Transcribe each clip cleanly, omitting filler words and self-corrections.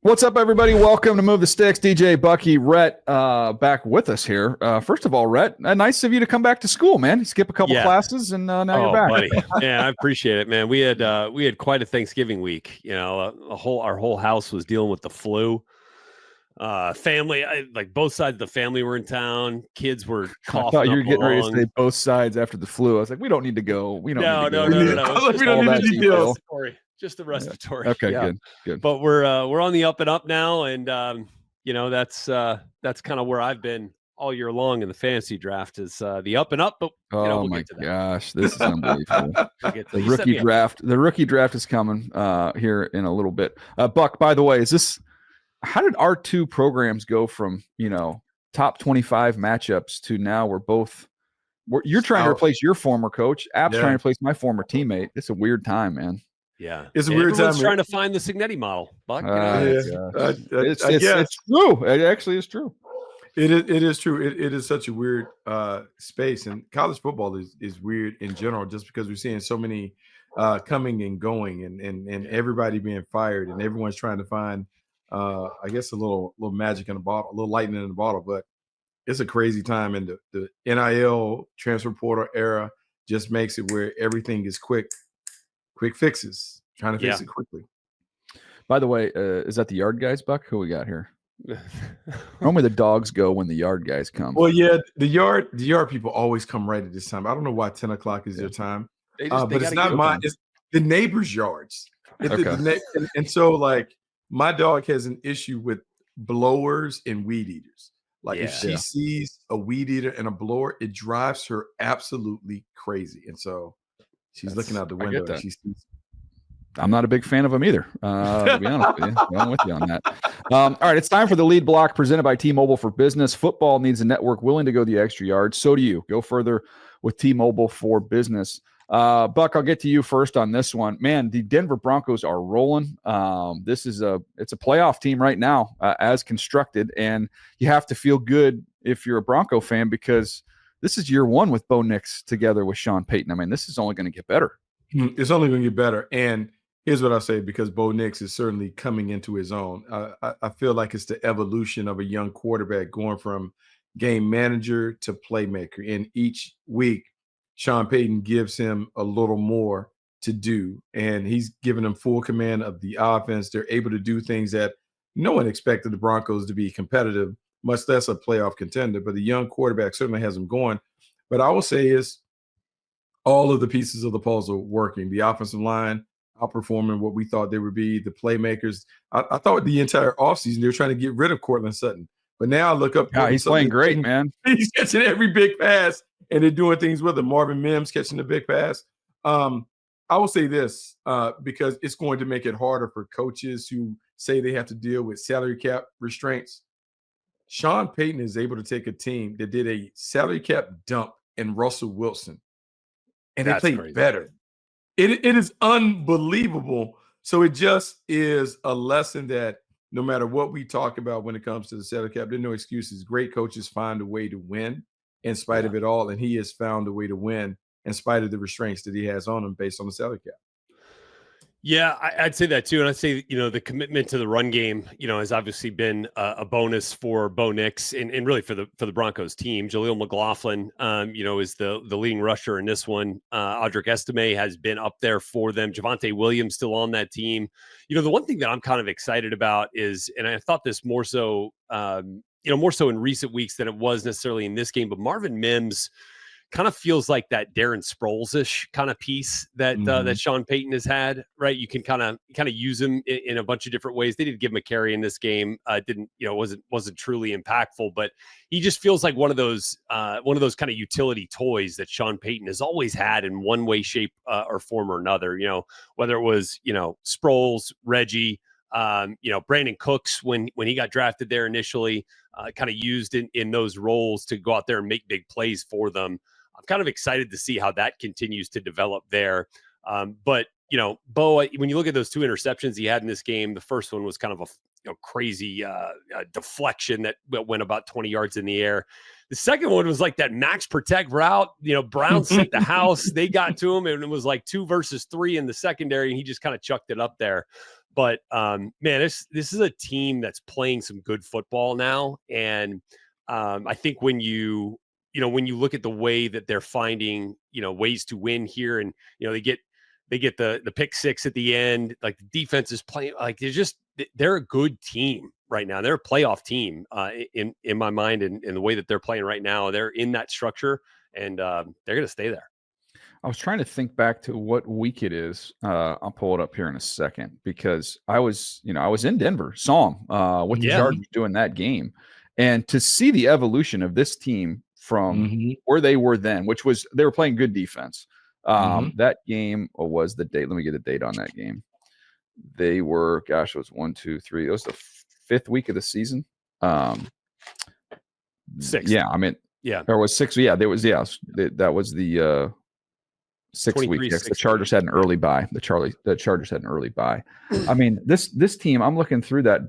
What's up, everybody? Welcome to Move the Sticks. DJ, Bucky, Rhett, back with us here. First of all, Rhett, nice of you to come back to school, man. You skip a couple classes, and now you're back. Buddy. Yeah, I appreciate it, man. We had quite a Thanksgiving week. You know, our whole house was dealing with the flu. Family, like both sides of the family were in town. Kids were coughing. I thought you were getting ready to say both sides after the flu. I was like, we don't need to go. We don't need to go. No. We don't need to deal. Just the respiratory. Okay, good. But we're on the up and up now, and that's kind of where I've been all year long in the fantasy draft is the up and up. But we'll my gosh, this is unbelievable. The rookie draft is coming here in a little bit. Buck, by the way, how did our two programs go from top 25 matchups to now you're trying to replace your former coach, App's trying to replace my former teammate. It's a weird time, man. Yeah, it's a weird time. Trying to find the Signetti model, Buck. It's true. It actually is true. It is true. It is such a weird space, and college football is weird in general, just because we're seeing so many coming and going, and everybody being fired, and everyone's trying to find, I guess, a little magic in a bottle, a little lightning in the bottle. But it's a crazy time, and the NIL transfer portal era just makes it where everything is quick fixes, trying to fix it quickly. By the way, is that the yard guys, Buck? Who we got here? Normally the dogs go when the yard guys come. Well, yeah, the yard people always come right at this time. I don't know why 10 o'clock is their time, but it's not mine. It's the neighbors' yards. And so, like, my dog has an issue with blowers and weed eaters. Like, if she sees a weed eater and a blower, it drives her absolutely crazy. And so she's looking out the window and she sees. I'm not a big fan of them either, to be honest with you. I'm with you on that. All right, it's time for the lead block presented by T-Mobile for Business. Football needs a network willing to go the extra yard. So do you. Go further with T-Mobile for Business. Buck, I'll get to you first on this one. Man, the Denver Broncos are rolling. It's a playoff team right now as constructed, and you have to feel good if you're a Bronco fan because this is year one with Bo Nix together with Sean Payton. I mean, this is only going to get better. It's only going to get better. And here's what I'll say, because Bo Nix is certainly coming into his own. I feel like it's the evolution of a young quarterback going from game manager to playmaker. And each week, Sean Payton gives him a little more to do. And he's given them full command of the offense. They're able to do things that no one expected the Broncos to be competitive, much less a playoff contender. But the young quarterback certainly has them going. But I will say is all of the pieces of the puzzle working. The offensive line outperforming what we thought they would be. The playmakers. I thought the entire offseason they were trying to get rid of Cortland Sutton. But now I look up. Yeah, he's playing great, man. He's catching every big pass, and they're doing things with him. Marvin Mims catching the big pass. I will say this because it's going to make it harder for coaches who say they have to deal with salary cap restraints. Sean Payton is able to take a team that did a salary cap dump in Russell Wilson, and they played better. It is unbelievable. So it just is a lesson that no matter what we talk about when it comes to the salary cap, there are no excuses. Great coaches find a way to win in spite of it all, and he has found a way to win in spite of the restraints that he has on him based on the salary cap. Yeah, I'd say that too. And I'd say, the commitment to the run game, has obviously been a bonus for Bo Nix and really for the Broncos team. Jaleel McLaughlin, is the leading rusher in this one. Audric Estime has been up there for them. Javonte Williams still on that team. The one thing that I'm kind of excited about is, and I thought this more so in recent weeks than it was necessarily in this game, but Marvin Mims kind of feels like that Darren Sproles-ish kind of piece that that Sean Payton has had, right? You can kind of use him in a bunch of different ways. They did give him a carry in this game. Wasn't truly impactful, but he just feels like one of those kind of utility toys that Sean Payton has always had in one way, shape, or form or another. Whether it was Sproles, Reggie, Brandon Cooks when he got drafted there initially, kind of used in those roles to go out there and make big plays for them. I'm kind of excited to see how that continues to develop there. But Bo, when you look at those two interceptions he had in this game, the first one was kind of a crazy deflection that went about 20 yards in the air. The second one was like that max protect route. Brown sent the house. They got to him, and it was like 2 versus 3 in the secondary, and he just kind of chucked it up there. But man, this is a team that's playing some good football now, and I think when you look at the way that they're finding ways to win here, and they get the pick six at the end, like the defense is playing, like they're a good team right now. They're a playoff team in my mind, and the way that they're playing right now, they're in that structure, and they're going to stay there. I was trying to think back to what week it is. I'll pull it up here in a second because I was in Denver, saw them with the Chargers doing that game, and to see the evolution of this team from where they were then, which was they were playing good defense. That game was the date. Let me get a date on that game. They were, it was 1, 2, 3. It was the 5th week of the season. 6th. Yeah, I mean, there was 6. Yeah, there was. Yeah, that was the 6th week. Yes, the Chargers had an early bye. The Chargers had an early bye. I mean, this team. I'm looking through that.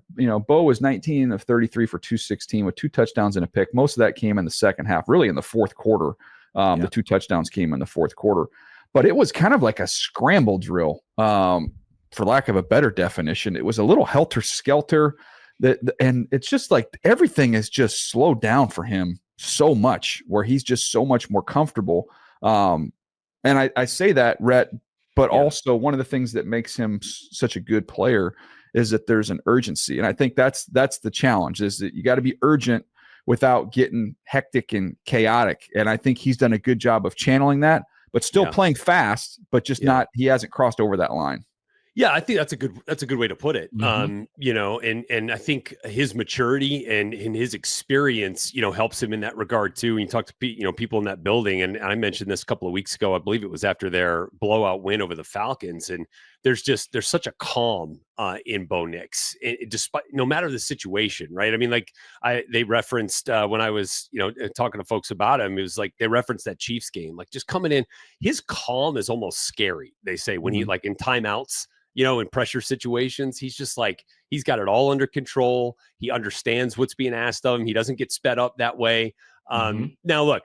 Bo was 19 of 33 for 216 with 2 touchdowns and a pick. Most of that came in the second half, really in the fourth quarter. The 2 touchdowns came in the fourth quarter, but it was kind of like a scramble drill. For lack of a better definition, it was a little helter skelter. And it's just like everything is just slowed down for him so much, where he's just so much more comfortable. And I say that, Rhett, but also one of the things that makes him such a good player is that there's an urgency. And I think that's the challenge, is that you got to be urgent without getting hectic and chaotic. And I think he's done a good job of channeling that, but still playing fast, but just he hasn't crossed over that line. Yeah, I think that's a good way to put it. And I think his maturity and his experience, helps him in that regard too. And you talk to people in that building, and I mentioned this a couple of weeks ago. I believe it was after their blowout win over the Falcons, and there's such a calm in Bo Nix, despite no matter the situation, right? I mean, like they referenced when I was talking to folks about him, it was like they referenced that Chiefs game, like just coming in, his calm is almost scary. They say when he like in timeouts. In pressure situations, he's just like, he's got it all under control. He understands what's being asked of him. He doesn't get sped up that way. Now, look,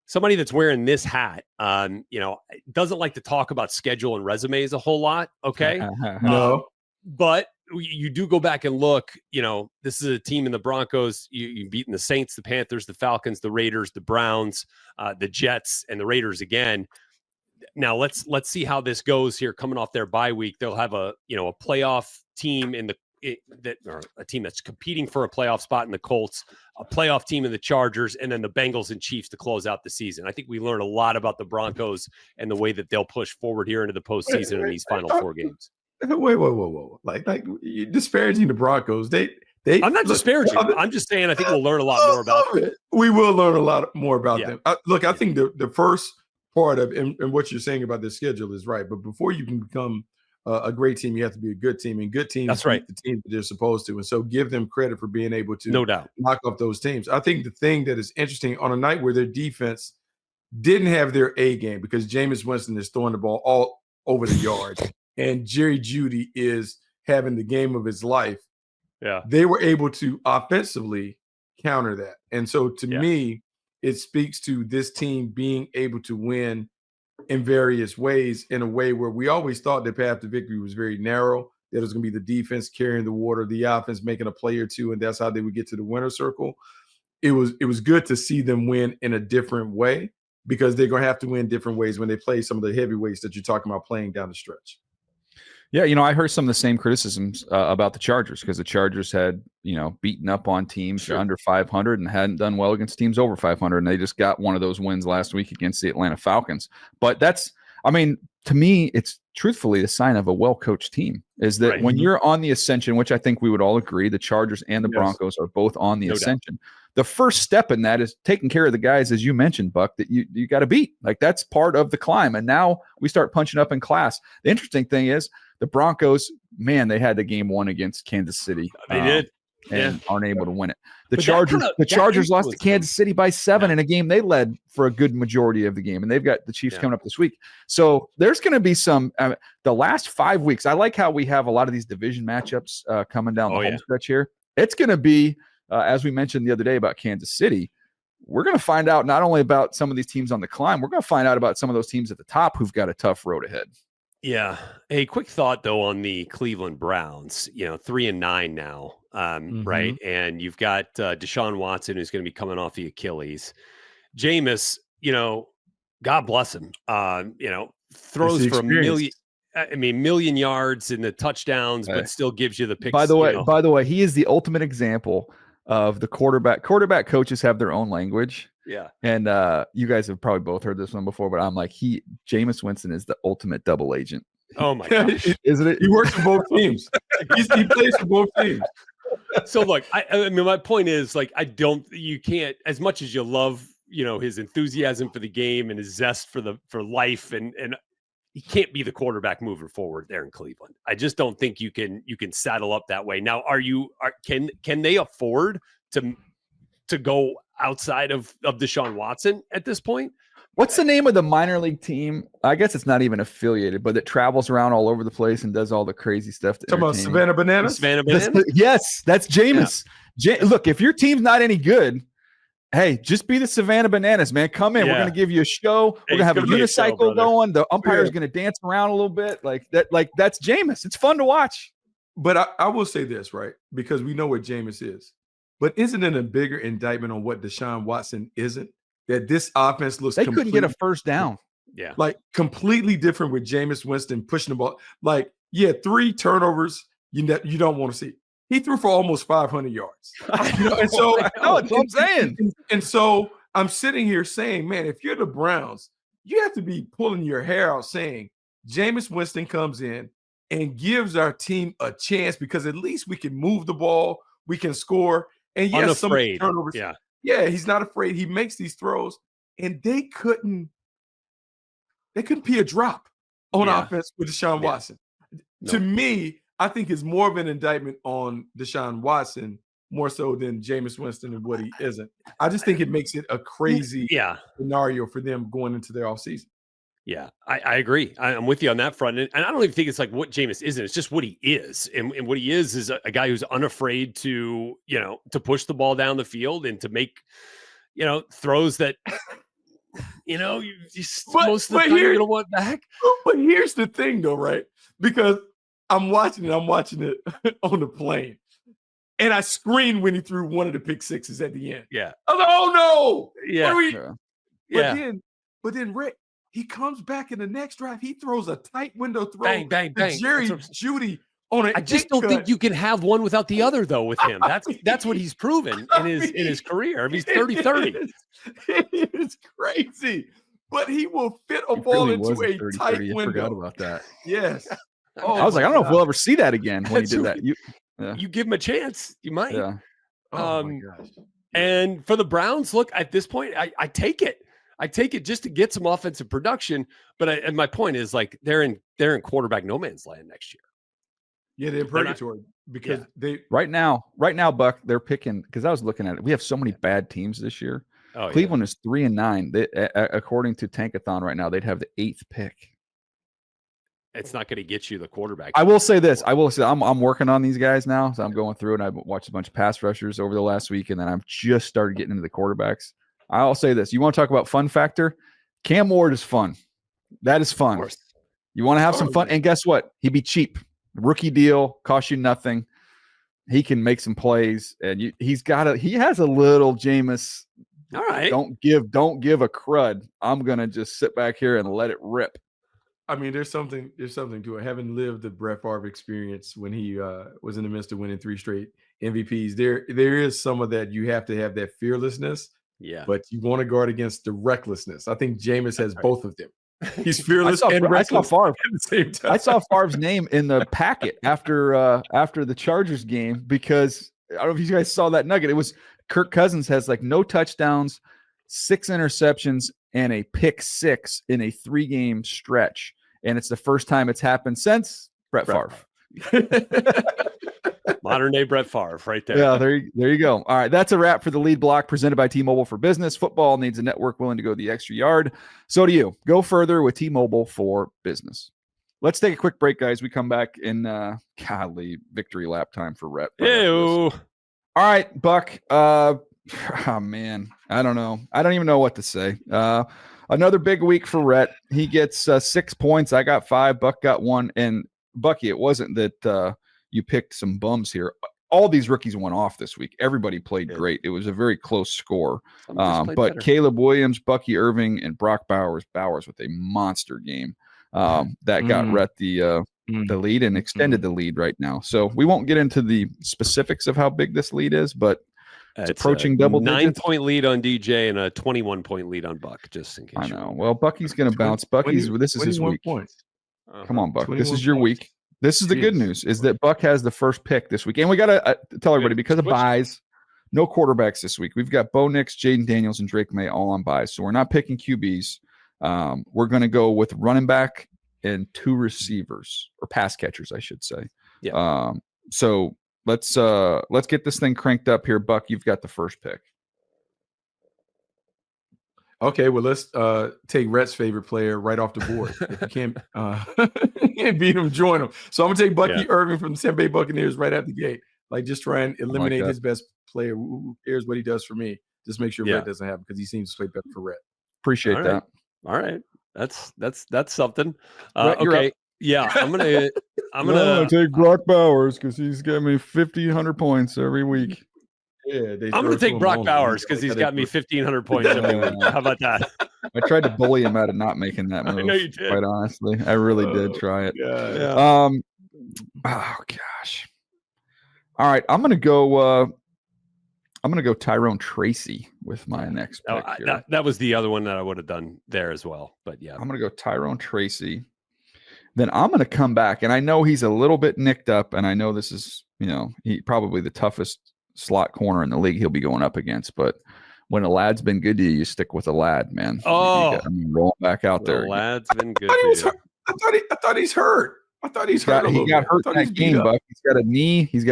somebody that's wearing this hat, doesn't like to talk about schedule and resumes a whole lot. Okay. No. But you do go back and look, this is a team in the Broncos. You've beaten the Saints, the Panthers, the Falcons, the Raiders, the Browns, the Jets, and the Raiders again. Now let's see how this goes here coming off their bye week. They'll have a playoff team or a team that's competing for a playoff spot in the Colts, a playoff team in the Chargers, and then the Bengals and Chiefs to close out the season. I think we learned a lot about the Broncos and the way that they'll push forward here into the postseason in these final 4 games. Wait. Like you're disparaging the Broncos. I'm not disparaging. I'm just saying I think we'll learn a lot more about them. We will learn a lot more about them. I think the first part of and what you're saying about the schedule is right, but before you can become a great team, you have to be a good team, and good teams, that's right, the team that they're supposed to, and so give them credit for being able to, no doubt, knock off those teams. I think the thing that is interesting on a night where their defense didn't have their A game, because Jameis Winston is throwing the ball all over the yard, and Jerry Jeudy is having the game of his life. Yeah, they were able to offensively counter that, and so to me, it speaks to this team being able to win in various ways, in a way where we always thought the path to victory was very narrow, that it was going to be the defense carrying the water, the offense making a play or two, and that's how they would get to the winner's circle. It was good to see them win in a different way, because they're going to have to win different ways when they play some of the heavyweights that you're talking about playing down the stretch. Yeah, I heard some of the same criticisms about the Chargers, because the Chargers had, beaten up on teams under 500 and hadn't done well against teams over 500, and they just got one of those wins last week against the Atlanta Falcons. But to me, it's truthfully a sign of a well-coached team, is that when you're on the ascension, which I think we would all agree, the Chargers and the Broncos are both on the ascension. Doubt. The first step in that is taking care of the guys, as you mentioned, Buck, that you got to beat. Like, that's part of the climb. And now we start punching up in class. The interesting thing is, the Broncos, man, they had the game won against Kansas City. They did. And aren't able to win it. The Chargers lost to Kansas City by 7 in a game they led for a good majority of the game. And they've got the Chiefs coming up this week. So there's going to be some the last 5 weeks. I like how we have a lot of these division matchups coming down the home stretch here. It's going to be, as we mentioned the other day about Kansas City, we're going to find out not only about some of these teams on the climb, we're going to find out about some of those teams at the top who've got a tough road ahead. Yeah. Hey, quick thought though on the Cleveland Browns. 3-9 now, right? And you've got Deshaun Watson, who's going to be coming off the Achilles. Jameis, God bless him. Throws for million yards in the touchdowns, but still gives you the picks. By the way, he is the ultimate example of the quarterback. Quarterback coaches have their own language. Yeah. And you guys have probably both heard this one before, but I'm like, Jameis Winston is the ultimate double agent. Oh my gosh. Isn't it? He works for both teams. He plays for both teams. So look, I mean, my point is you can't, as much as you love, his enthusiasm for the game and his zest for life, and he can't be the quarterback moving forward there in Cleveland. I just don't think you can saddle up that way. Now, can they afford to go outside of Deshaun Watson at this point? What's the name of the minor league team? I guess it's not even affiliated, but it travels around all over the place and does all the crazy stuff. Talking about Savannah Bananas? Savannah Bananas? Yes, that's Jameis. Yeah. Look, if your team's not any good, hey, just be the Savannah Bananas, man. Come in. Yeah. We're going to give you a show. We're going to have a unicycle going. The umpire's going to dance around a little bit. That's Jameis. It's fun to watch. But I will say this, right? Because we know what Jameis is. But isn't it a bigger indictment on what Deshaun Watson isn't? That this offense looks couldn't get a first down. Yeah. Completely different with Jameis Winston pushing the ball. 3 turnovers you don't want to see. He threw for almost 500 yards. And so that's what I'm saying. And so I'm sitting here saying, man, if you're the Browns, you have to be pulling your hair out saying Jameis Winston comes in and gives our team a chance because at least we can move the ball, we can score. And yes, some turnovers. Yeah, he's not afraid. He makes these throws, and they couldn't be a drop on offense with Deshaun Watson. No. To me, I think it's more of an indictment on Deshaun Watson more so than Jameis Winston and what he isn't. I just think it makes it a crazy scenario for them going into their offseason. Yeah, I agree. I'm with you on that front. And I don't even think it's like what Jameis isn't. It's just what he is. And what he is a guy who's unafraid to push the ball down the field and to make, throws that, most of the time you're going to want back. But here's the thing, though, right? Because I'm watching it on the plane. And I screamed when he threw one of the pick sixes at the end. Yeah. I was like, oh, no. Yeah. But then Rick, he comes back in the next drive. He throws a tight window throw. Bang, bang, bang. Jerry Jeudy on it. I just don't think you can have one without the other, though, with him. That's what he's proven in his career. I mean, he's 30-30. It's crazy. But he will fit a ball into a tight window. I forgot about that. Yes. I was like, I don't know if we'll ever see that again when he did that. You give him a chance. You might. Yeah. Oh, my gosh. And for the Browns, look, at this point, I take it. I take it just to get some offensive production, and my point is they're in quarterback no man's land next year. Yeah, they're in purgatory because they right now, Buck, they're picking because I was looking at it. We have so many bad teams this year. Oh, Cleveland is 3-9. They, according to Tankathon right now, they'd have the 8th pick. It's not going to get you the quarterback. I will say this. I'm working on these guys now, so I'm going through and I've watched a bunch of pass rushers over the last week, and then I've just started getting into the quarterbacks. I'll say this. You want to talk about fun factor? Cam Ward is fun. That is fun. You want to have some fun. And guess what? He'd be cheap. Rookie deal, cost you nothing. He can make some plays. And he has a little Jameis. All right. Don't give a crud. I'm going to just sit back here and let it rip. I mean, there's something to it. Having lived the Brett Favre experience when he was in the midst of winning 3 straight MVPs, there is some of that. You have to have that fearlessness. Yeah, but you want to guard against the recklessness. I think Jameis has both of them. He's fearless and reckless at the same time. I saw Favre's name in the packet after the Chargers game because I don't know if you guys saw that nugget. It was Kirk Cousins has no touchdowns, 6 interceptions, and a pick 6 in a 3-game stretch, and it's the first time it's happened since Brett Favre. Modern day Brett Favre right there. Yeah, there you go. All right, that's a wrap for the lead block presented by T-Mobile for Business. Football needs a network willing to go the extra yard. So do you. Go further with T-Mobile for Business. Let's take a quick break, guys. We come back in victory lap time for Rep. Ew. All right, Buck. Oh man, I don't know. I don't even know what to say. Another big week for Rhett. He gets 6 points. I got 5. Buck got 1. And Bucky, it wasn't that you picked some bums here. All these rookies went off this week. Everybody played great. It was a very close score. But better. Caleb Williams, Bucky Irving, and Brock Bowers with a monster game. That got Rhett the lead and extended the lead right now. So we won't get into the specifics of how big this lead is, but it's approaching double digits. 9-point lead on DJ and a 21-point lead on Buck, just in case. I know. Well, Bucky's going to bounce. This is his week. Come on, Buck. This is your week. This is the good news, is that Buck has the first pick this week. And we got to tell everybody, because of buys, no quarterbacks this week. We've got Bo Nix, Jaden Daniels, and Drake May all on buys. So we're not picking QBs. We're going to go with running back and 2 receivers, or pass catchers, I should say. Yeah. So let's get this thing cranked up here. Buck, you've got the first pick. Okay, well, let's take Rhett's favorite player right off the board. If you can't beat him, join him. So I'm gonna take Bucky Irving from the Tampa Bay Buccaneers right out the gate. Like, just try and eliminate his best player. Who cares what he does for me? Just make sure Rhett doesn't have it, because he seems to play better for Rhett. Appreciate that. All right, that's something. Rhett, okay, yeah, I'm gonna take Brock Bowers because he's got me 1,500 points every week. Yeah, I'm going to take Brock Bowers because he's got me 1,500 points every week. How about that? I tried to bully him out of not making that move. I know you did. Quite honestly, I really did try it. Yeah. Oh gosh. All right, I'm going to go Tyrone Tracy with my next pick here. That was the other one that I would have done there as well. But yeah, I'm going to go Tyrone Tracy. Then I'm going to come back, and I know he's a little bit nicked up, and I know this is, he probably the toughest slot corner in the league he'll be going up against, but when a lad's been good to you, you stick with a lad, man. Roll back out there. The lad's been good to you. I thought he's hurt. I thought he's hurt. He got hurt in that game, Buck. He's got a knee. He's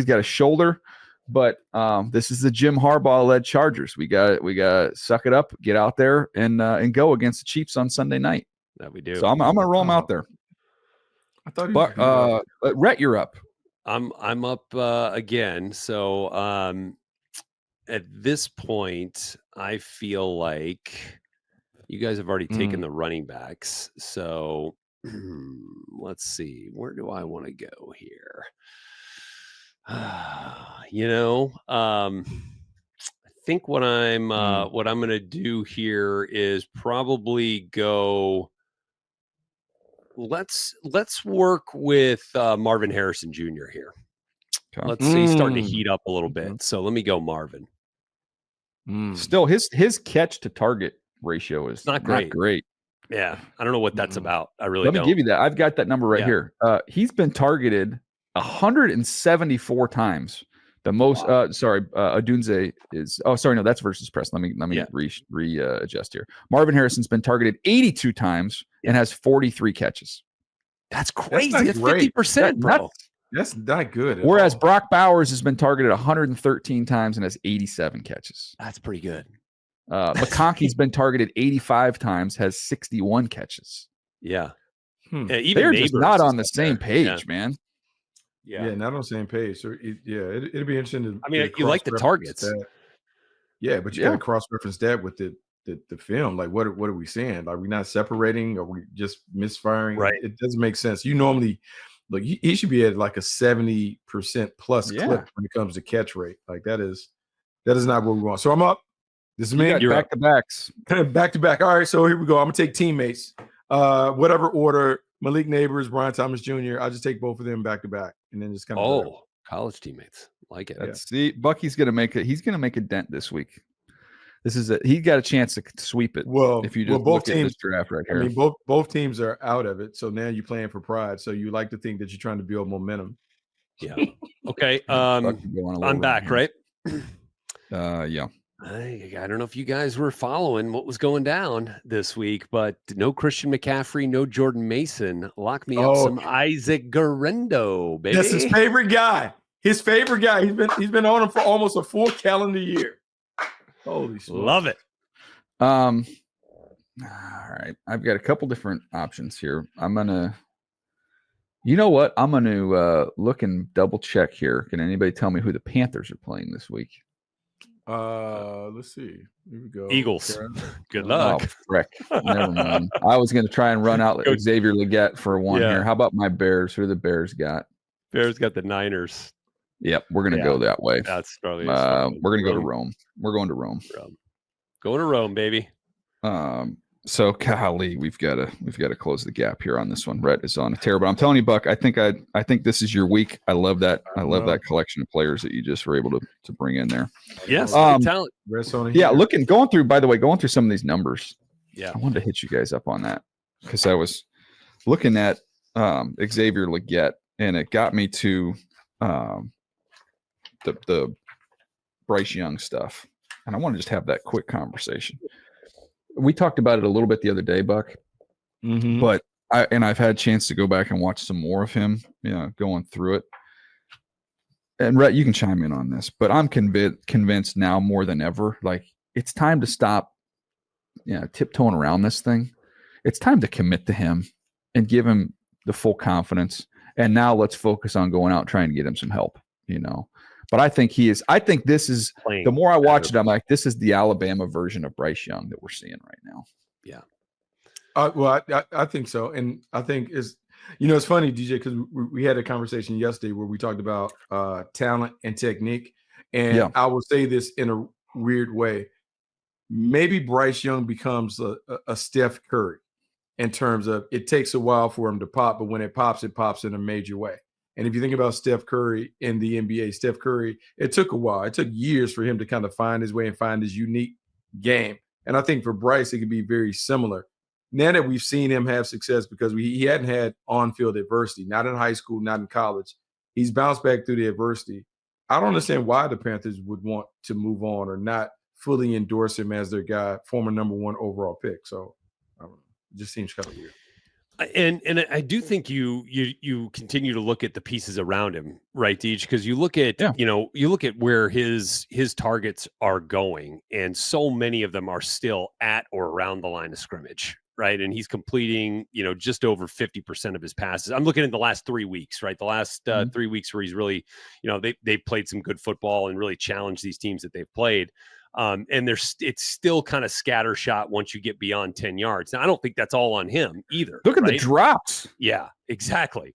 got a shoulder. But this is the Jim Harbaugh-led Chargers. We got to suck it up, get out there, and go against the Chiefs on Sunday night. That we do. So I'm gonna roll him out there. I thought he was but Rhett, you're up. I'm up again. So at this point, I feel like you guys have already taken the running backs. So let's see. Where do I want to go here? I think what I'm going to do here is probably go. Let's work with Marvin Harrison Jr. here. Okay. Let's see, he's starting to heat up a little bit. So let me go Marvin. Still, his catch to target ratio is not great. Yeah, I don't know what that's about. I really don't. Let me give you that. I've got that number right here. He's been targeted 174 times. The most. Adunze is. Oh, sorry, no, that's versus press. Let me readjust here. Marvin Harrison's been targeted 82 times and has 43 catches. That's crazy. That's 50%, bro. That's not good. Whereas Brock Bowers has been targeted 113 times and has 87 catches. That's pretty good. McConkey's been targeted 85 times, has 61 catches. Yeah. Even they're just not on the same page, man. Yeah, not on the same page. So it'd be interesting to. I mean, you like the targets. That. Yeah, but you got to cross-reference that with the film. Like, what are we saying? Are we not separating? Are we just misfiring? Right. It doesn't make sense. You normally he should be at like a 70% plus clip when it comes to catch rate. Like that is not what we want. So I'm up. This is me. Back to backs. Back to back. All right, so here we go. I'm gonna take teammates. Whatever order. Malik Neighbors, Brian Thomas Jr. I'll just take both of them back to back, and then just kind of college teammates like it. See, Bucky's gonna make it. He's gonna make a dent this week. This is he got a chance to sweep it. Well, if you just both look teams, at this draft right here. I mean, both teams are out of it, so now you're playing for pride. So you like to think that you're trying to build momentum. Yeah. Okay. I'm back, right? Yeah. I don't know if you guys were following what was going down this week, but no Christian McCaffrey, no Jordan Mason. Lock me up some Isaac Guerrero, baby. That's his favorite guy. He's been on him for almost a full calendar year. Holy smokes. Love it. All right. I've got a couple different options here. You know what? I'm going to look and double check here. Can anybody tell me who the Panthers are playing this week? Let's see. Here we go. Eagles. Good Oh, luck. frick. Never mind. I was going to try and run out Xavier Legette for one here. How about my Bears? Who do the Bears got? Bears got the Niners. Yep, we're going to go that way. That's probably we're going to go to Rome. We're going to Rome. Going to Rome, baby. So golly, we've got to close the gap here on this one. Rhett is on a tear, but I'm telling you, Buck, I think this is your week. I love that. I love that collection of players that you just were able to bring in there. Yes, talent. Yeah, going through some of these numbers. Yeah, I wanted to hit you guys up on that because I was looking at Xavier Legette, and it got me to the Bryce Young stuff, and I want to just have that quick conversation. We talked about it a little bit the other day, Buck, but I've had a chance to go back and watch some more of him, going through it. And Rhett, you can chime in on this, but I'm convinced now more than ever, like it's time to stop, tiptoeing around this thing. It's time to commit to him and give him the full confidence. And now let's focus on going out and trying to get him some help, But I think this is the more I watch it, I'm like, this is the Alabama version of Bryce Young that we're seeing right now. Yeah. Well, I think so. And I think it's funny, DJ, because we had a conversation yesterday where we talked about talent and technique. And I will say this in a weird way. Maybe Bryce Young becomes a Steph Curry in terms of it takes a while for him to pop, but when it pops in a major way. And if you think about Steph Curry in the NBA, it took a while. It took years for him to kind of find his way and find his unique game. And I think for Bryce, it could be very similar. Now that we've seen him have success because he hadn't had on-field adversity, not in high school, not in college. He's bounced back through the adversity. I don't understand why the Panthers would want to move on or not fully endorse him as their guy, former number 1 overall pick. So I don't know. It just seems kind of weird. And I do think you continue to look at the pieces around him, right, Deej? Because you look at you look at where his targets are going, and so many of them are still at or around the line of scrimmage, right? And he's completing just over 50% of his passes. I'm looking at the last 3 weeks, right? The last 3 weeks where he's really they played some good football and really challenged these teams that they've played. And it's still kind of scattershot once you get beyond 10 yards. Now, I don't think that's all on him either. Look at the drops. Yeah, exactly.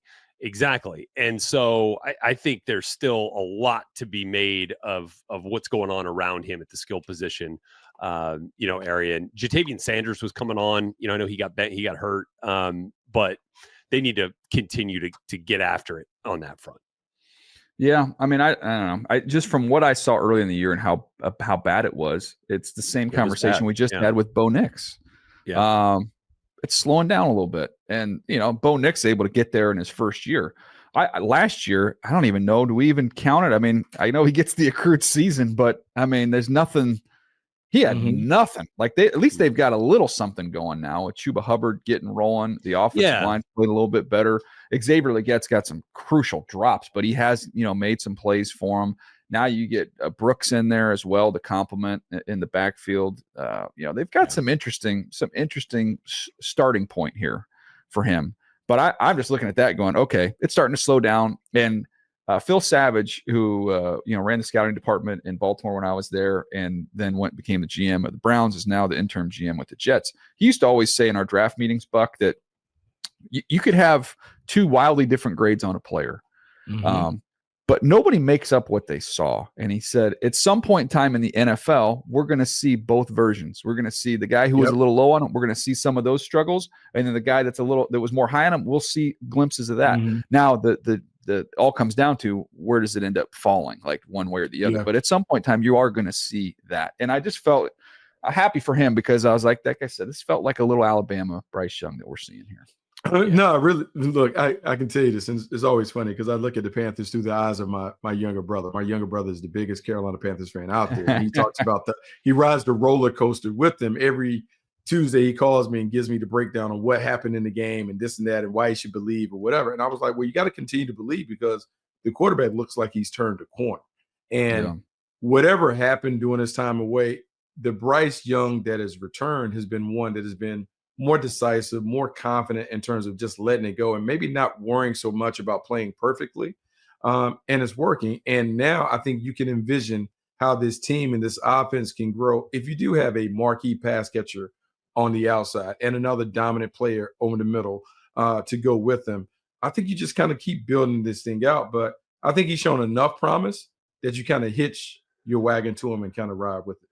And so I think there's still a lot to be made of what's going on around him at the skill position, area. And Jatavian Sanders was coming on. I know he got hurt, but they need to continue to get after it on that front. Yeah, I mean, I don't know. I just from what I saw early in the year and how bad it was, it's the same conversation we just had with Bo Nix. Yeah, it's slowing down a little bit, and Bo Nix able to get there in his first year. Last year, I don't even know. Do we even count it? I mean, I know he gets the accrued season, but I mean, there's nothing. He had nothing. Like at least they've got a little something going now with Chuba Hubbard getting rolling. The offensive line played a little bit better. Xavier Legette's got some crucial drops, but he has made some plays for him. Now you get Brooks in there as well to complement in the backfield. They've got some interesting starting point here for him. But I'm just looking at that going, okay, it's starting to slow down. And Phil Savage, who ran the scouting department in Baltimore when I was there, and then became the GM of the Browns, is now the interim GM with the Jets. He used to always say in our draft meetings, Buck, that you could have 2 wildly different grades on a player, but nobody makes up what they saw. And he said, at some point in time in the NFL, we're going to see both versions. We're going to see the guy who was a little low on him. We're going to see some of those struggles, and then the guy that was more high on him, we'll see glimpses of that. Now the all comes down to where does it end up falling, like one way or the other. But at some point in time, you are going to see that. And I just felt happy for him because I was like I said, this felt like a little Alabama Bryce Young that we're seeing here. No, really. Look, I can tell you this, and it's always funny because I look at the Panthers through the eyes of my younger brother. My younger brother is the biggest Carolina Panthers fan out there. And he talks about he rides the roller coaster with them every Tuesday. He calls me and gives me the breakdown on what happened in the game and this and that and why he should believe or whatever. And I was like, well, you got to continue to believe because the quarterback looks like he's turned a corner. And whatever happened during his time away, the Bryce Young that has returned has been one that has been more decisive, more confident in terms of just letting it go and maybe not worrying so much about playing perfectly. And it's working. And now I think you can envision how this team and this offense can grow if you do have a marquee pass catcher on the outside and another dominant player over the middle to go with them. I think you just kind of keep building this thing out. But I think he's shown enough promise that you kind of hitch your wagon to him and kind of ride with it.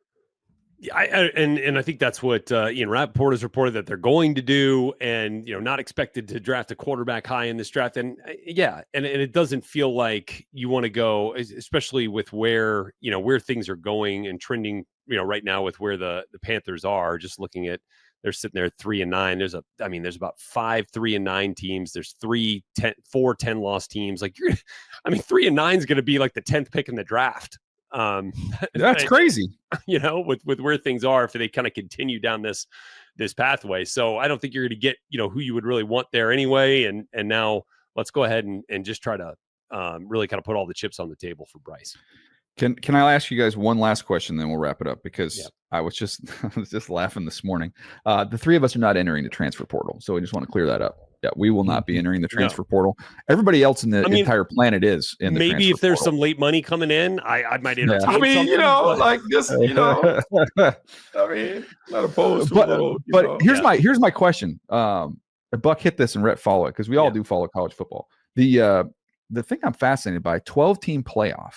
Yeah, I think that's what Ian Rappaport has reported that they're going to do, and not expected to draft a quarterback high in this draft. And and it doesn't feel like you want to go, especially with where things are going and trending. Right now with where the Panthers are. Just looking at, they're sitting there at 3-9. There's about 5 3-9 teams. There's 4 10-loss teams. Like 3-9 is going to be like the 10th pick in the draft. That's crazy, with where things are, if they kind of continue down this pathway. So I don't think you're going to get, who you would really want there anyway. And now let's go ahead and just try to really kind of put all the chips on the table for Bryce. Can I ask you guys one last question, then we'll wrap it up, because I was just laughing this morning. The three of us are not entering the transfer portal, so we just want to clear that up. Yeah, we will not be entering the transfer portal. Everybody else in the entire planet is in the maybe if there's portal. some late money coming in, I might entertain something. Like this, not opposed to but here's my question. Buck hit this and Rhett follow it, because we all do follow college football. The thing I'm fascinated by, 12-team playoff.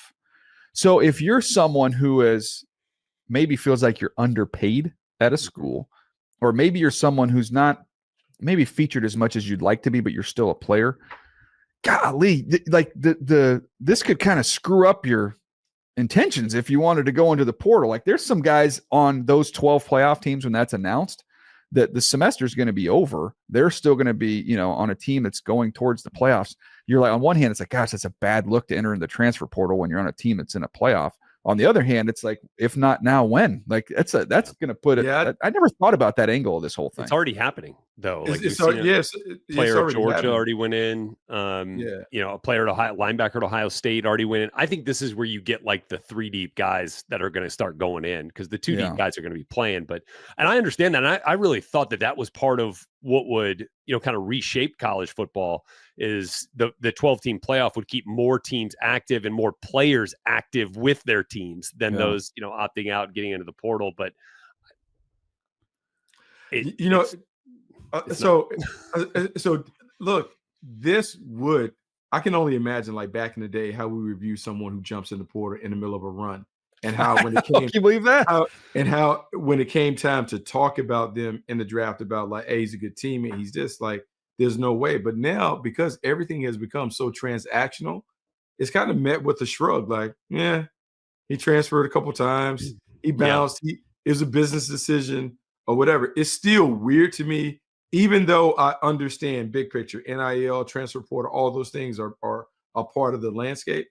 So if you're someone who is maybe feels like you're underpaid at a school, or maybe you're someone who's not maybe featured as much as you'd like to be, but you're still a player, golly, like this could kind of screw up your intentions if you wanted to go into the portal. Like there's some guys on those 12 playoff teams when that's announced that the semester is going to be over. They're still going to be, on a team that's going towards the playoffs. You're like, on one hand, it's like, gosh, that's a bad look to enter in the transfer portal when you're on a team that's in a playoff. On the other hand, it's like, if not now, when? Like that's going to put it. Yeah. I never thought about that angle of this whole thing. It's already happening though. Like player of Georgia already went in. A player at linebacker at Ohio State already went in. I think this is where you get like the 3 deep guys that are going to start going in, because the 2 deep guys are going to be playing. And I understand that. And I really thought that was part of what would, kind of reshape college football, is the 12-team playoff would keep more teams active and more players active with their teams than those, opting out and getting into the portal. But so look, this would, I can only imagine like back in the day how we review someone who jumps in the portal in the middle of a run, and how when it came, can you believe that? How when it came time to talk about them in the draft, about like, hey, he's a good teammate, he's just like, there's no way. But now, because everything has become so transactional, it's kind of met with a shrug. Like, yeah, he transferred a couple times, he bounced, it was a business decision or whatever. It's still weird to me, even though I understand big picture, NIL, transfer portal, all those things are a part of the landscape.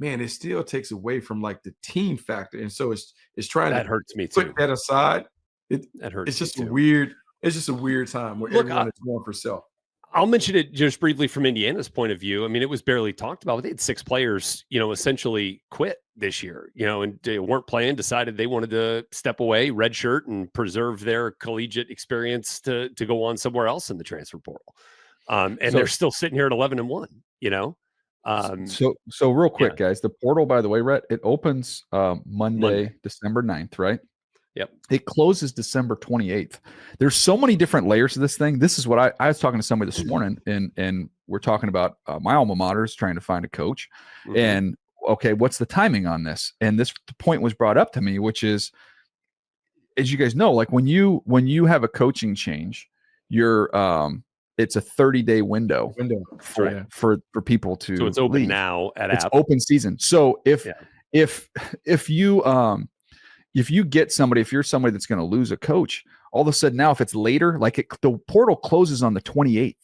Man, it still takes away from like the team factor. And so it's trying that to hurts me too. Put that aside. That hurts. It's just a weird time where everyone is going for self. I'll mention it just briefly from Indiana's point of view. I mean, it was barely talked about. They had 6 players, essentially quit this year, and they weren't playing, decided they wanted to step away, redshirt, and preserve their collegiate experience to go on somewhere else in the transfer portal. They're still sitting here at 11-1, So real quick, guys, the portal, by the way, Rhett, it opens Monday, December 9th, right? Yep. It closes December 28th. There's so many different layers to this thing. This is what I was talking to somebody this morning, and we're talking about my alma mater is trying to find a coach. Mm-hmm. And okay, what's the timing on this? And this point was brought up to me, which is, as you guys know, like when you have a coaching change, you're it's a 30-day window for people to. So it's open leave. Now at it's open season. So if you get somebody, if you're somebody that's going to lose a coach, all of a sudden now, if it's later, like the portal closes on the 28th.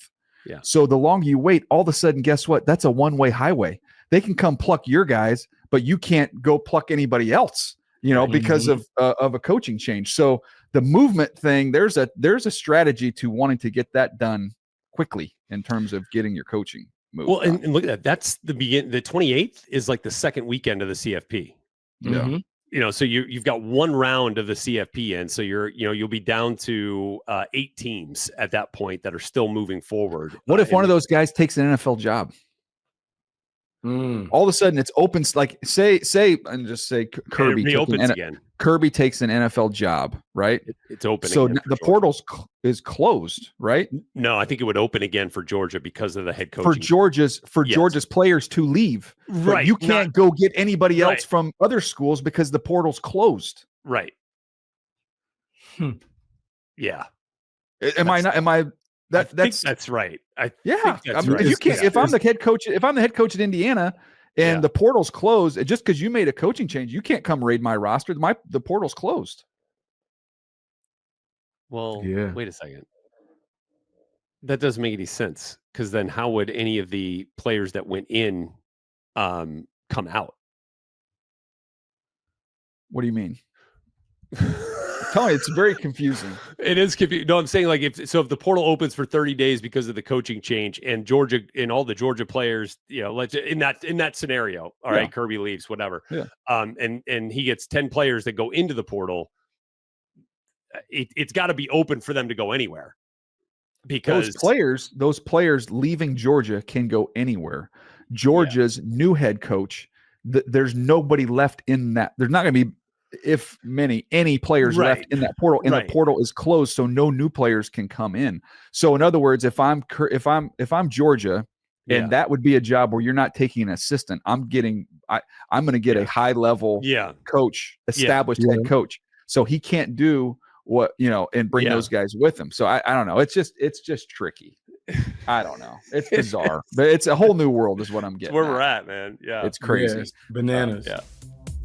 Yeah. So the longer you wait, all of a sudden, guess what? That's a one-way highway. They can come pluck your guys, but you can't go pluck anybody else, because of a coaching change. So the movement thing, there's a strategy to wanting to get that done quickly in terms of getting your coaching moved. Well, and look at that. That's the 28th is like the second weekend of the CFP. Yeah. Mm-hmm. So you've got one round of the CFP in, so you'll be down to 8 teams at that point that are still moving forward. What if one of those guys takes an NFL job? All of a sudden it's open. Like say, and just say Kirby reopens again. Kirby takes an NFL job, right? It's open. So the portal's is closed, right? No, I think it would open again for Georgia because of the head coach. Georgia's players to leave. Right. But you can't go get anybody else from other schools because the portal's closed. Right. Yeah. That's right. You can't. If I'm the head coach at Indiana and the portal's closed, just because you made a coaching change, you can't come raid my roster. The portal's closed. Well, wait a second. That doesn't make any sense, because then how would any of the players that went in come out? What do you mean? Tell me, it's very confusing. It is confusing. No, I'm saying, like, if the portal opens for 30 days because of the coaching change, and Georgia and all the Georgia players, let's in that scenario, all right, Kirby leaves, whatever. Yeah. And he gets 10 players that go into the portal. It's got to be open for them to go anywhere, because those players leaving Georgia can go anywhere. Georgia's new head coach, there's nobody left in that. There's not going to be any players left in that portal, and the portal is closed, so no new players can come in. So in other words, if I'm Georgia, and that would be a job where you're not taking an assistant, I'm going to get a high level coach, established head coach, so he can't do what and bring those guys with him. So I don't know. It's just tricky. I don't know. It's bizarre, but it's a whole new world, is what I'm getting. It's where we're at, man. Yeah, it's crazy. It's bananas.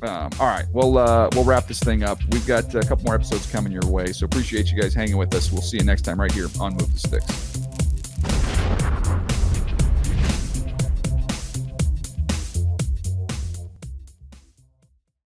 All right. Well, we'll wrap this thing up. We've got a couple more episodes coming your way, so appreciate you guys hanging with us. We'll see you next time right here on Move the Sticks.